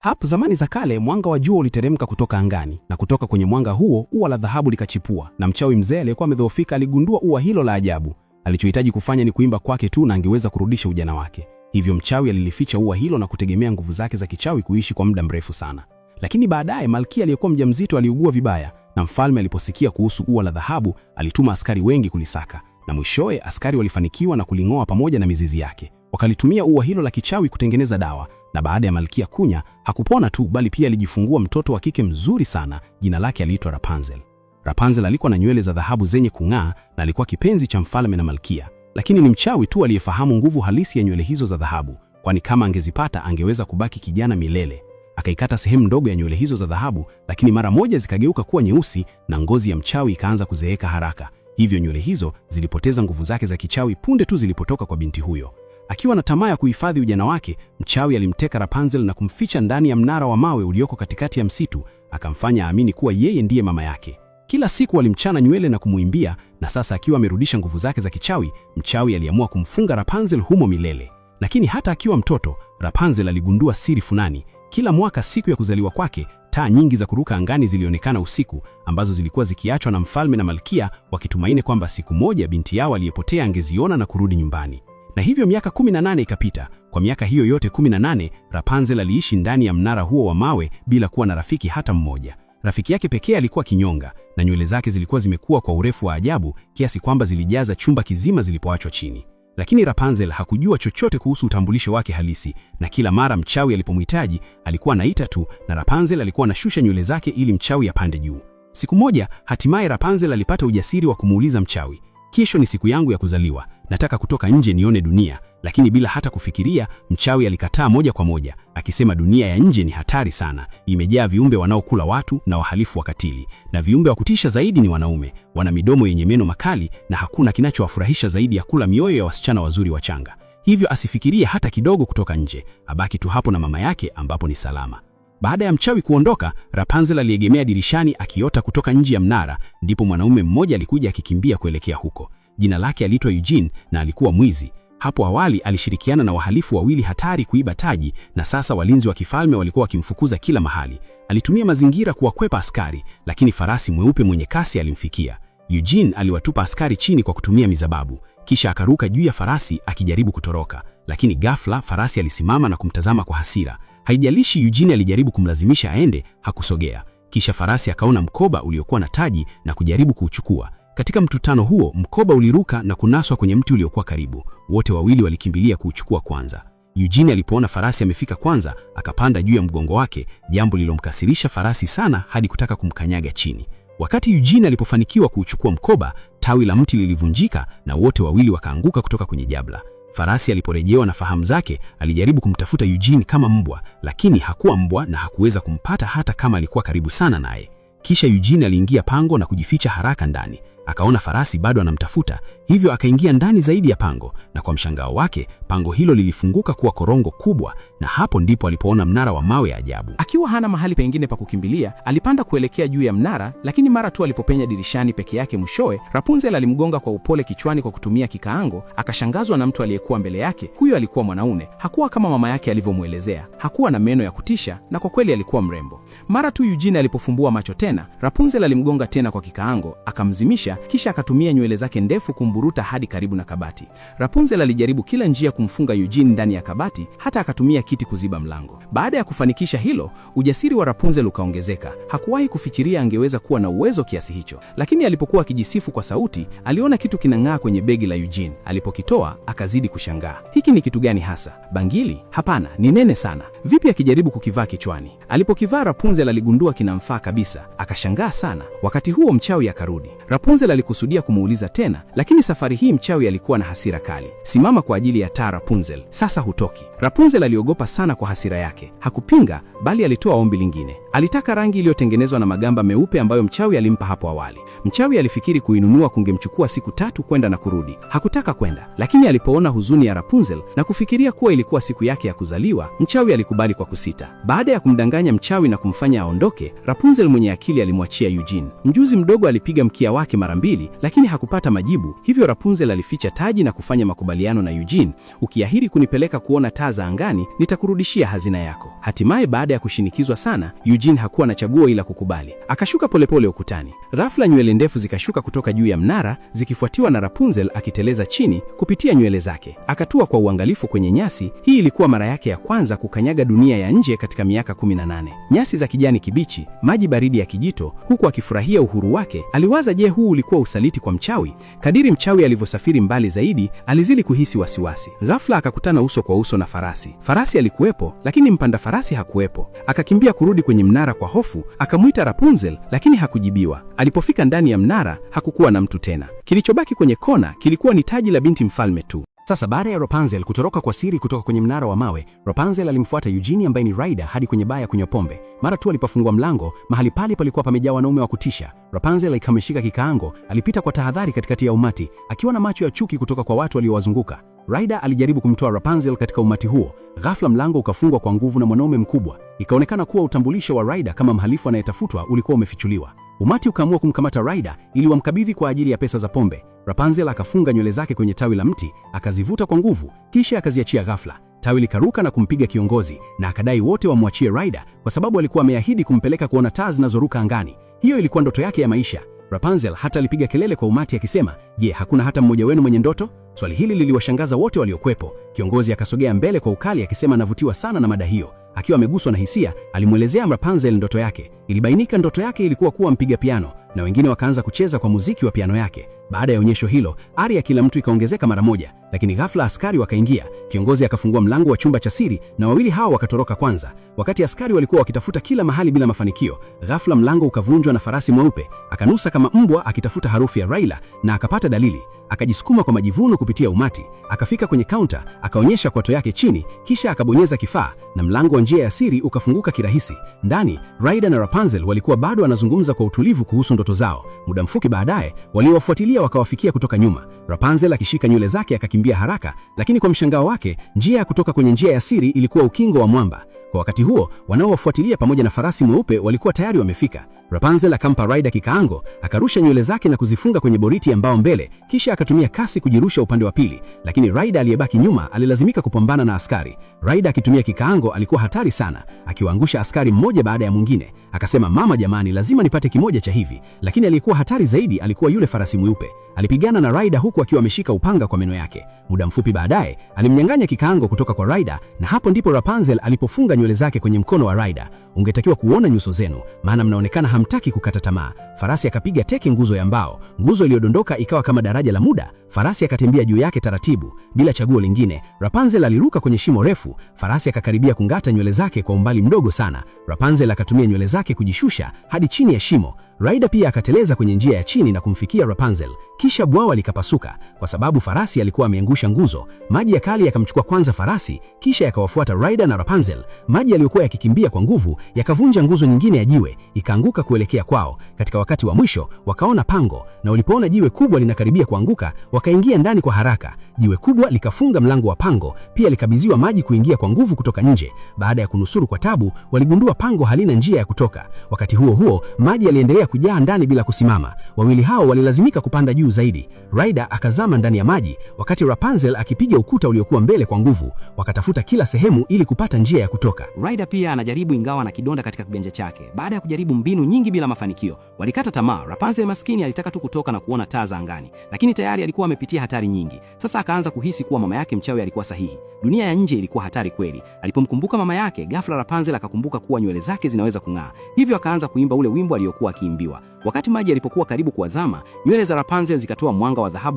Hapo zamani za kale, mwanga wa jua uliteremka kutoka angani, na kutoka kwenye mwanga huo ua la dhahabu likachipua, na mchawi mzee aliyekuwa amedhoofika aligundua ua hilo la ajabu. Alichohitaji kufanya ni kuimba kwake tu na angeweza kurudisha ujana wake. Hivyo mchawi alilificha ua hilo na kutegemea nguvu zake za kichawi kuishi kwa muda mrefu sana. Lakini baadaye malkia aliyekuwa mjamzito aliugua vibaya, na mfalme aliposikia kuhusu ua la dhahabu alituma askari wengi kulisaka, na mwishowe askari walifanikiwa na kuling'oa pamoja na mizizi yake. Wakalitumia ua hilo la kichawi kutengeneza dawa, na baada ya malkia kunya, hakupona tu bali pia alijifungua mtoto wa kike mzuri sana. Jina lake aliitwa Rapunzel. Rapunzel alikuwa na nywele za dhahabu zenye kung'aa na alikuwa kipenzi cha mfalme na malkia, lakini ni mchawi tu aliyefahamu nguvu halisi ya nywele hizo za dhahabu, kwani kama angezipata angeweza kubaki kijana milele. Akaikata sehemu ndogo ya nywele hizo za dhahabu, lakini mara moja zikageuka kuwa nyeusi na ngozi ya mchawi ikaanza kuzeeka haraka. Hivyo nywele hizo zilipoteza nguvu zake za kichawi punde tu zilipotoka kwa binti huyo. Akiwa na tamaa ya kuhifadhi ujana wake, mchawi alimteka Rapunzel na kumficha ndani ya mnara wa mawe ulioko katikati ya msitu, akamfanya aamini kuwa yeye ndiye mama yake. Kila siku alimchana nywele na kumuimbia, na sasa akiwa amerudisha nguvu zake za kichawi, mchawi aliamua kumfunga Rapunzel humo milele. Lakini hata akiwa mtoto, Rapunzel aligundua siri fulani. Kila mwaka siku ya kuzaliwa kwake, taa nyingi za kuruka angani zilionekana usiku, ambazo zilikuwa zikiachwa na mfalme na malkia, wakitumaini kwamba siku moja binti yao aliyepotea angeziona na kurudi nyumbani. Na hivyo miaka 18 ikapita. Kwa miaka hiyo yote 18, Rapunzel aliishi ndani ya mnara huo wa mawe bila kuwa na rafiki hata mmoja. Rafiki yake pekee alikuwa kinyonga, na nywele zake zilikuwa zimekuwa kwa urefu wa ajabu kiasi kwamba zilijaza chumba kizima zilipoachwa chini. Lakini Rapunzel hakujua chochote kuhusu utambulisho wake halisi, na kila mara mchawi alipomhitaji alikuwa anaita tu, na Rapunzel alikuwa anashusha nywele zake ili mchawi apande juu. Siku moja, hatimaye Rapunzel alipata ujasiri wa kumuuliza mchawi, "Kesho ni siku yangu ya kuzaliwa, nataka kutoka nje nione dunia." Lakini bila hata kufikiria, mchawi alikataa moja kwa moja, akisema dunia ya nje ni hatari sana, imejaa viumbe wanaokula watu na wahalifu wakatili, na viumbe wa kutisha zaidi ni wanaume, wana midomo yenye meno makali, na hakuna kinachowafurahisha zaidi ya kula mioyo ya wasichana wazuri wachanga. Hivyo asifikirie hata kidogo kutoka nje, abaki tu hapo na mama yake ambapo ni salama. Baada ya mchawi kuondoka, Rapunzel aliegemea dirishani akiota kutoka nje ya mnara. Ndipo mwanaume mmoja alikuja akikimbia kuelekea huko. Jina lake aliitwa Eugene na alikuwa mwizi. Hapo awali alishirikiana na wahalifu wawili hatari kuiba taji, na sasa walinzi wa kifalme walikuwa wakimfukuza kila mahali. Alitumia mazingira kuwakwepa askari, lakini farasi mweupe mwenye kasi alimfikia. Eugene aliwatupa askari chini kwa kutumia mizababu, kisha akaruka juu ya farasi akijaribu kutoroka, lakini ghafla farasi alisimama na kumtazama kwa hasira. Haijalishi Eugene alijaribu kumlazimisha aende, hakusogea. Kisha farasi akaona mkoba uliokuwa na taji na kujaribu kuuchukua. Katika mtutano huo, mkoba uliruka na kunaswa kwenye mti uliokuwa karibu. Wote wawili walikimbilia kuuchukua kwanza. Eugene alipoona farasi amefika kwanza, akapanda juu ya mgongo wake, jambo lilomkasirisha farasi sana hadi kutaka kumkanyaga chini. Wakati Eugene alipofanikiwa kuuchukua mkoba, tawi la mti lilivunjika na wote wawili wakaanguka kutoka kwenye jabla. Farasi aliporejewa na fahamu zake, alijaribu kumtafuta Eugene kama mbwa, lakini hakuwa mbwa na hakuweza kumpata hata kama alikuwa karibu sana naye. Kisha Eugene aliingia pango na kujificha haraka ndani. Akaona farasi bado anamtafuta, hivyo akaingia ndani zaidi ya pango, na kwa mshangao wake, pango hilo lilifunguka kuwa korongo kubwa, na hapo ndipo alipoona mnara wa mawe ya ajabu. Akiwa hana mahali pengine pa kukimbilia, alipanda kuelekea juu ya mnara, lakini mara tu alipopenya dirishani peke yake mwishowe, Rapunzel alimgonga kwa upole kichwani kwa kutumia kikaango. Akashangazwa na mtu aliyekuwa mbele yake. Huyo alikuwa mwanaume, hakuwa kama mama yake alivyomuelezea. Hakuwa na meno ya kutisha, na kwa kweli alikuwa mrembo. Mara tu Eugene alipofumbua macho tena, Rapunzel alimgonga tena kwa kikaango, akamzimisha, kisha akatumia nywele zake ndefu kumburuta hadi karibu na kabati. Rapunzel alijaribu kila njia kumfunga Eugene ndani ya kabati, hata akatumia kiti kuziba mlango. Baada ya kufanikisha hilo, ujasiri wa Rapunzel ukaongezeka. Hakuwahi kufikiria angeweza kuwa na uwezo kiasi hicho. Lakini alipokuwa akijisifu kwa sauti, aliona kitu kinang'aa kwenye begi la Eugene. Alipokitoa, akazidi kushangaa. Hiki ni kitu gani hasa? Bangili? Hapana, ni nene sana. Vipi akijaribu kukivaa kichwani? Alipokivaa, Rapunzel aligundua kinamfaa kabisa. Akashangaa sana. Wakati huo mchawi akarudi. Rapunzel alikusudia kumuuliza tena, lakini safari hii mchawi alikuwa na hasira kali. "Simama kwa ajili ya taa Rapunzel, sasa hutoki." Rapunzel aliogopa sana kwa hasira yake. Hakupinga, bali alitoa ombi lingine. Alitaka rangi iliyotengenezwa na magamba meupe ambayo mchawi alimpa hapo awali. Mchawi alifikiri kuinunua kungemchukua siku 3 kwenda na kurudi. Hakutaka kwenda, lakini alipoona huzuni ya Rapunzel na kufikiria kuwa ilikuwa siku yake ya kuzaliwa, mchawi alikubali kwa kusita. Baada ya kumdanganya mchawi na kumfanya aondoke, Rapunzel mwenye akili alimwachia Eugene. Mjuzi mdogo alipiga mkia wake mara mara mbili, lakini hakupata majibu. Hivyo Rapunzel alificha taji na kufanya makubaliano na Eugene, ukiahidi kunipeleka kuona taa za angani, nitakurudishia hazina yako. Hatimaye baada ya kushinikizwa sana, Eugene hakuwa na chaguo ila kukubali. Akashuka polepole ukutani. Ghafla nywele ndefu zikashuka kutoka juu ya mnara, zikifuatiwa na Rapunzel akiteleza chini kupitia nywele zake. Akatua kwa uangalifu kwenye nyasi. Hii ilikuwa mara yake ya kwanza kukanyaga dunia ya nje katika miaka 18. Nyasi za kijani kibichi, maji baridi ya kijito, huku akifurahia uhuru wake. Aliwaza, je, huu ulikuwa usaliti kwa mchawi? Kadiri mchawi alivyosafiri mbali zaidi, alizidi kuhisi wasiwasi. Ghafla akakutana uso kwa uso na farasi. Farasi alikuwepo, lakini mpanda farasi hakuwepo. Akakimbia kurudi kwenye mnara kwa hofu, akamwita Rapunzel, lakini hakujibiwa. Alipofika ndani ya mnara, hakukuwa na mtu tena. Kilichobaki kwenye kona kilikuwa ni taji la binti mfalme tu. Sasa baada ya Rapunzel kutoroka kwa siri kutoka kwenye mnara wa mawe, Rapunzel alimfuata Eugene ambaye ni Ryder hadi kwenye baa ya kunywa pombe. Mara tu alipofungua mlango, mahali pale palikuwa pamejaa wanaume wa kutisha. Rapunzel ikamshika kikaango, alipita kwa tahadhari katikati ya umati, akiwa na macho ya chuki kutoka kwa watu waliowazunguka. Ryder alijaribu kumtoa Rapunzel katika umati huo. Ghafla mlango ukafungwa kwa nguvu na mwanaume mkubwa. Ikaonekana kuwa utambulisho wa Ryder kama mhalifu anayetafutwa ulikuwa umefichuliwa. Umati ukaamua kumkamata Ryder ili wamkabidhi kwa ajili ya pesa za pombe. Rapunzel akafunga nywele zake kwenye tawi la mti, akazivuta kwa nguvu, kisha akaziachia ghafla. Tawi likaruka na kumpiga kiongozi, na akadai wote wamwachie Ryder kwa sababu alikuwa ameahidi kumpeleka kuona taa zinazoruka angani. Hiyo ilikuwa ndoto yake ya maisha. Rapunzel hata alipiga kelele kwa umati akisema, "Je, hakuna hata mmoja wenu mwenye ndoto?" Swali hili liliwashangaza wote waliokuwepo. Kiongozi akasogea mbele kwa ukali akisema anavutiwa sana na mada hiyo. Akiwa ameguswa na hisia, alimwelezea Rapunzel ndoto yake. Ilibainika ndoto yake ilikuwa kuwa mpiga piano, na wengine wakaanza kucheza kwa muziki wa piano yake. Baada ya onyesho hilo, ari ya kila mtu ikaongezeka mara moja, lakini ghafla askari wakaingia. Kiongozi akafungua mlango wa chumba cha siri na wawili hao wakatoroka kwanza. Wakati askari walikuwa wakitafuta kila mahali bila mafanikio, ghafla mlango ukavunjwa na farasi mweupe. Akanusa kama mbwa akitafuta harufu ya Ryder na akapata dalili. Akajisukuma kwa majivuno kupitia umati, akafika kwenye kaunta, akaonyesha kwato yake chini, kisha akabonyeza kifaa na mlango wa njia ya siri ukafunguka kirahisi. Ndani, Ryder na Rapunzel walikuwa bado wanazungumza kwa utulivu kuhusu ndoto zao. Muda mfupi baadaye, waliowafuatilia wakawafikia kutoka nyuma. Rapunzel akishika nywele zake akakimbia haraka, lakini kwa mshangao wake, njia ya kutoka kwenye njia ya siri ilikuwa ukingo wa mwamba. Kwa wakati huo, wanaowafuatilia pamoja na farasi mweupe walikuwa tayari wamefika. Rapunzel akampa Ryder kikaango, akarusha nywele zake na kuzifunga kwenye boriti ya mbao mbele, kisha akatumia kasi kujirusha upande wa pili, lakini Ryder aliyebaki nyuma alilazimika kupambana na askari. Ryder akitumia kikaango alikuwa hatari sana, akiwaangusha askari mmoja baada ya mwingine. Akasema, "Mama jamani, lazima nipate kimoja cha hivi." Lakini aliyekuwa hatari zaidi alikuwa yule farasi mweupe. Alipigana na Ryder huku akiwa ameshika upanga kwa meno yake. Muda mfupi baadaye, alimnyang'anya kikaango kutoka kwa Ryder, na hapo ndipo Rapunzel alipofunga nywele zake kwenye mkono wa Ryder. Ungetakiwa kuona nyuso zenu, maana mnaonekana hamtaki kukata tamaa. Farasi akapiga teke nguzo ya mbao. Nguzo iliyodondoka ikawa kama daraja la muda. Farasi akatembea juu yake taratibu, bila chaguo lingine. Rapunzel aliruka kwenye shimo refu. Farasi akakaribia kungata nywele zake kwa umbali mdogo sana. Rapunzel akatumia nywele zake kujishusha hadi chini ya shimo. Ryder pia akateleza kwenye njia ya chini na kumfikia Rapunzel. Kisha bwawa likapasuka kwa sababu farasi alikuwa ameangusha nguzo. Maji ya kali yakamchukua kwanza farasi, kisha yakawafuata Ryder na Rapunzel. Maji yaliyokuwa yakikimbia kwa nguvu yakavunja nguzo nyingine ya jiwe, ikaanguka kuelekea kwao. Katika wakati wa mwisho wakaona pango, na walipoona jiwe kubwa linakaribia kuanguka, wakaingia ndani kwa haraka. Jiwe kubwa likafunga mlango wa pango, pia likabiziwa maji kuingia kwa nguvu kutoka nje. Baada ya kunusuru kwa tabu, waligundua pango halina njia ya kutoka. Wakati huo huo, maji yaliendelea kujaa ndani bila kusimama. Wawili hao walilazimika kupanda juu zaidi. Ryder akazama ndani ya maji, wakati Rapunzel akipiga ukuta uliokuwa mbele kwa nguvu. Wakatafuta kila sehemu ili kupata njia ya kutoka. Ryder pia anajaribu, ingawa na kidonda katika kiganja chake. Baada ya kujaribu mbinu nyingi bila mafanikio, walikata tamaa. Rapunzel maskini alitaka tu kutoka na kuona taa za angani, lakini tayari alikuwa amepitia hatari nyingi. Sasa akaanza kuhisi kuwa mama yake mchawi alikuwa sahihi. Dunia ya nje ilikuwa hatari kweli. Alipomkumbuka mama yake, ghafla Rapunzel akakumbuka kuwa nywele zake zinaweza kung'aa. Hivyo akaanza kuimba ule wimbo aliokuwa akiimbiwa. Wakati maji yalipokuwa karibu kuwazama, nywele za Rapunzel zikatoa mwanga wa dhahabu.